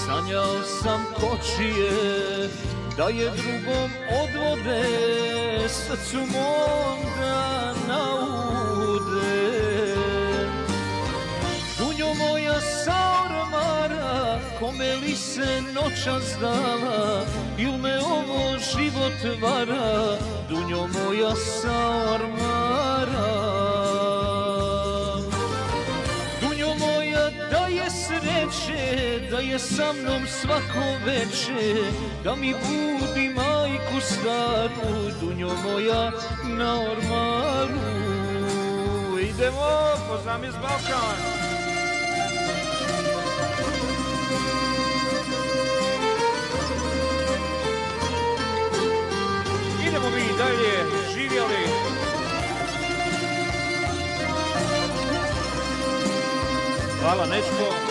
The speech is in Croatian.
Sanjao sam kočije da je drugom odvode, srcu mom da naude. Dunjo moja sa ormara, kome li se noćas dala, il me ovo život vara, dunjo moja sa ormara. Da je sa mnom svako veče, da mi budi majku staru, dunjo moja na ormaru. Idemo, poznam iz Balkan. Idemo mi dalje, živjeli. Hvala, Nečko.